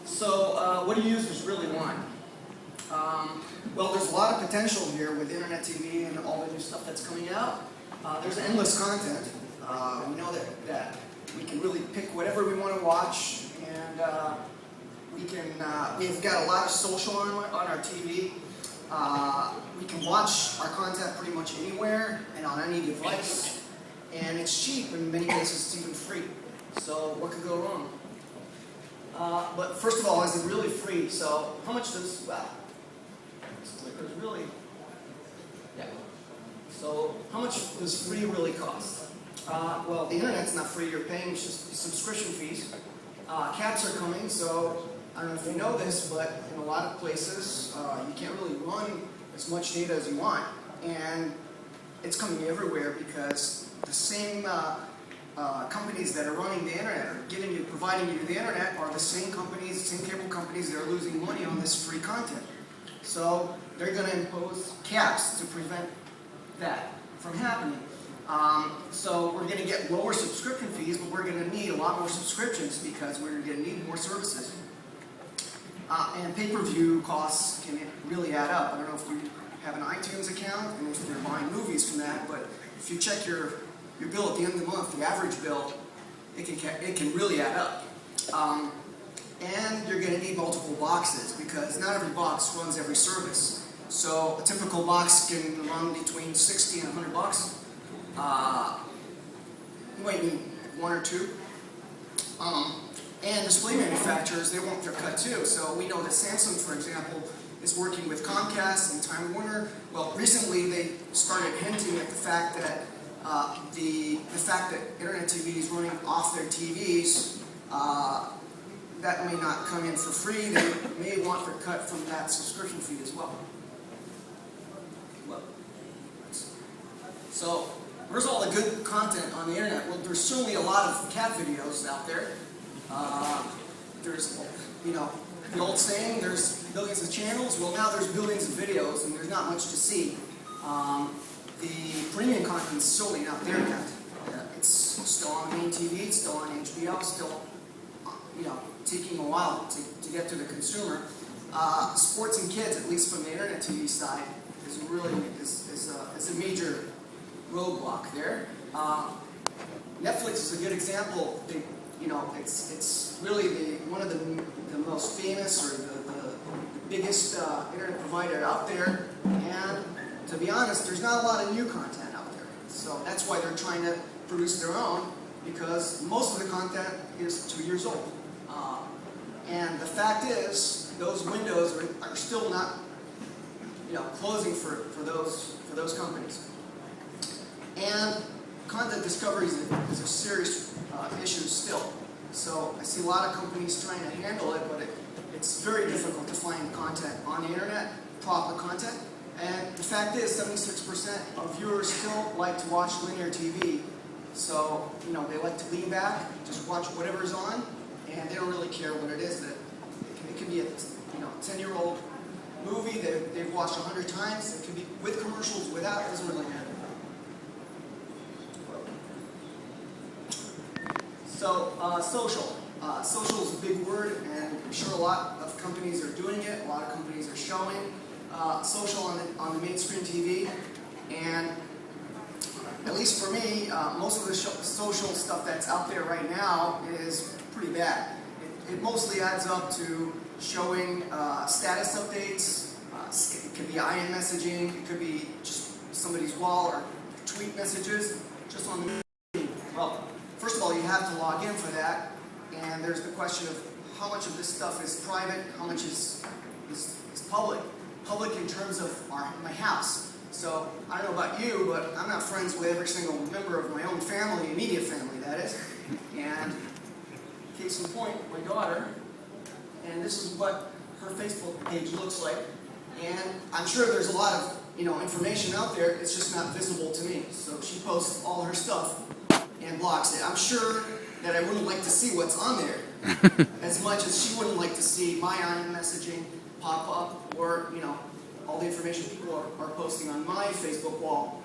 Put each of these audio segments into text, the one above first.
So what do users really want? Well, there's a lot of potential here with Internet TV and all the new stuff that's coming out. There's endless content. We know that we can really pick whatever we want to watch, and we've got a lot of social on our TV. We can watch our content pretty much anywhere and on any device, and it's cheap. In many cases, it's even free. So what could go wrong? But first of all, is it really free? So how much does, well, this clicker is really, yeah. So how much does free really cost? Well, the internet's not free. You're paying just subscription fees. Caps are coming, so I don't know if you know this, but in a lot of places, you can't really run as much data as you want. And it's coming everywhere because the same companies that are running the internet or providing you the internet are the same companies, same cable companies that are losing money on this free content. So they're going to impose caps to prevent that from happening. So we're going to get lower subscription fees, but we're going to need a lot more subscriptions because we're going to need more services. And pay-per-view costs can really add up. I don't know if you have an iTunes account and if you're buying movies from that, but if you check your bill at the end of the month, the average bill, it can really add up. And you're going to need multiple boxes because not every box runs every service. So a typical box can run between 60 and 100 bucks. You might need one or two. And display manufacturers, they want their cut too. So we know that Samsung, for example, is working with Comcast and Time Warner. Well, recently they started hinting at the fact that Internet TV is running off their TVs, that may not come in for free. They may want their cut from that subscription fee as well. So, where's all the good content on the internet? Well, there's certainly a lot of cat videos out there. There's, the old saying, there's billions of channels. Well, now there's billions of videos, and there's not much to see. The premium content is certainly not there yet. It's still on main TV, it's still on HBO, still, taking a while to get to the consumer. Sports and kids, at least from the Internet TV side, is really is a major roadblock there. Netflix is a good example. It's really one of the most famous or the biggest internet provider out there, and to be honest, there's not a lot of new content out there. So that's why they're trying to produce their own, because most of the content is 2 years old. And the fact is, those windows are still not, closing for those companies. And content discovery is a serious issue still. So I see a lot of companies trying to handle it, but it's very difficult to find content on the internet, proper content. And the fact is, 76% of viewers still like to watch linear TV. So, they like to lean back, just watch whatever's on, and they don't really care what it is. It can be a 10-year-old movie that they've watched 100 times. It can be with commercials, without, it doesn't really matter. So, social. Social is a big word, and I'm sure a lot of companies are doing it. A lot of companies are showing social on the main screen TV, and at least for me, most of the social stuff that's out there right now is pretty bad. It mostly adds up to showing status updates. It could be IM messaging. It could be just somebody's wall or tweet messages just on the screen. Well, first of all, you have to log in for that, and there's the question of how much of this stuff is private, how much is public. Public in terms of my house. So, I don't know about you, but I'm not friends with every single member of my own family, immediate family that is. And, case in point, my daughter, and this is what her Facebook page looks like. And I'm sure there's a lot of information out there, it's just not visible to me. So she posts all her stuff and blocks it. I'm sure that I wouldn't like to see what's on there as much as she wouldn't like to see my IM messaging pop up, or all the information people are posting on my Facebook wall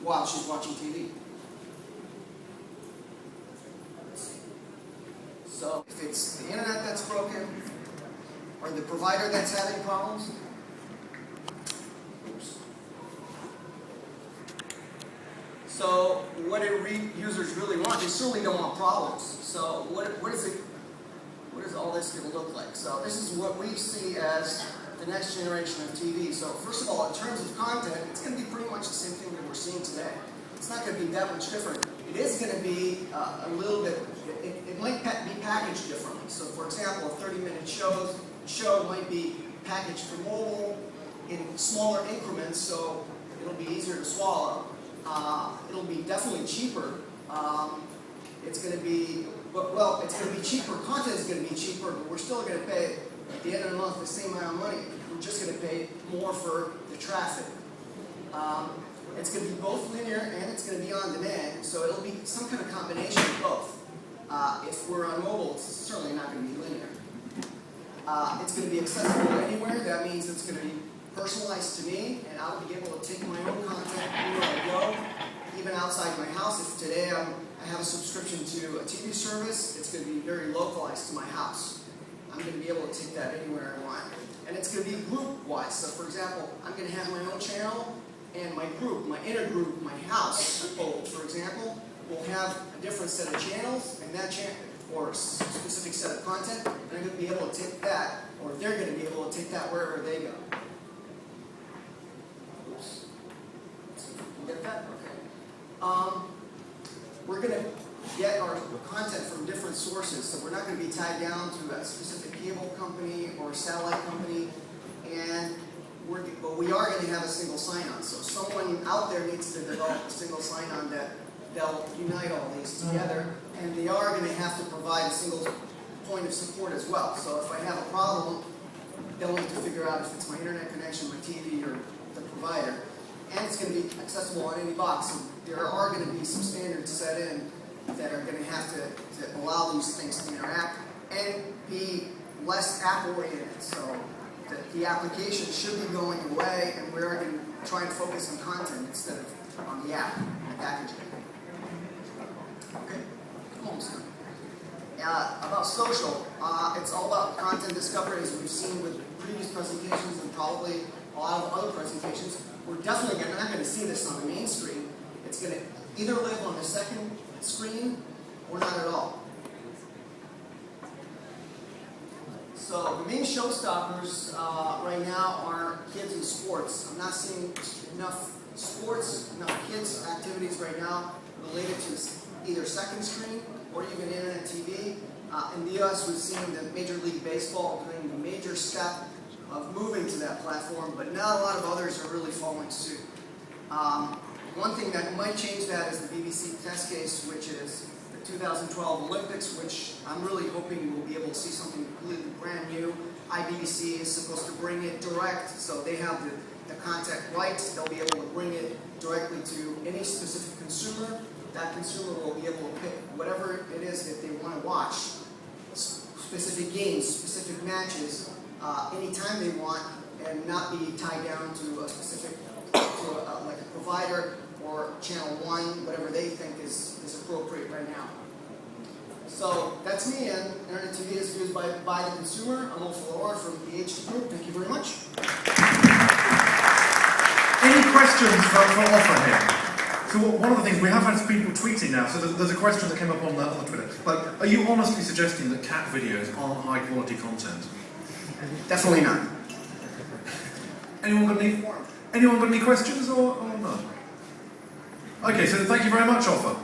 while she's watching TV. So if it's the internet that's broken, the provider that's having problems. Oops. So what do users really want? They certainly don't want problems. So what is all this going to look like? So this is what we see as the next generation of TV. So first of all, in terms of content, it's going to be pretty much the same thing that we're seeing today. It's not going to be that much different. It is going to be a little bit, it might be packaged differently. So for example, a 30-minute show might be packaged for mobile in smaller increments, so it'll be easier to swallow. It'll be definitely cheaper. It's going to be, well, it's going to be cheaper. Content is going to be cheaper, but we're still going to pay, at the end of the month, the same amount of money. We're just going to pay more for the traffic. It's going to be both linear and it's going to be on demand, so it'll be some kind of combination of both. If we're on mobile, it's certainly not going to be linear. It's going to be accessible anywhere. That means it's going to be personalized to me, and I'll be able to take my own content anywhere I go, even outside my house. If today I have a subscription to a TV service, it's going to be very localized to my house. I'm going to be able to take that anywhere I want. And it's going to be group-wise. So for example, I'm going to have my own channel, and my group, my inner group, my household, for example, will have a different set of channels, and that channel, or a specific set of content, and I'm going to be able to take that, or they're going to be able to take that wherever they go. Oops. You get that? Okay. We're going to get our content from different sources, so we're not going to be tied down to a specific cable company or satellite company, and but we are going to have a single sign-on. So someone out there needs to develop a single sign-on that they'll unite all these together, and they are going to have to provide a single point of support as well. So if I have a problem, they'll need to figure out if it's my internet connection, my TV, or the provider. And it's going to be accessible on any box. And there are going to be some standards set in that are going to have to allow these things to interact and be less app-oriented. So the application should be going away, and we're going to try and focus on content instead of on the app and packaging. Okay, almost done. About social, it's all about content discovery, as we've seen with previous presentations and probably a lot of other presentations. We're definitely not going to see this on the main screen. It's going to either live on the second screen or not at all. So the main showstoppers right now are kids and sports. I'm not seeing enough sports, enough kids activities right now related to either second screen or even internet TV. In the US, we've seen the Major League Baseball doing the major step of moving to that platform, but not a lot of others are really following suit. One thing that might change that is the BBC test case, which is 2012 Olympics, which I'm really hoping we'll be able to see something completely brand new. IBC is supposed to bring it direct, so they have the content rights. They'll be able to bring it directly to any specific consumer. That consumer will be able to pick whatever it is that they want to watch, specific games, specific matches, anytime they want, and not be tied down to a specific, like a provider or channel 1, whatever they think is appropriate right now. So that's me, and Internet TV is viewed by the consumer. I'm Ofer LaOr from the HT Group. Thank you very much. Any questions for Ofer here? So one of the things, we have had people tweeting now, so there's a question that came up on the Twitter. Like, are you honestly suggesting that cat videos aren't high quality content? Definitely not. Anyone got any questions or no? Okay, so thank you very much, Ofer.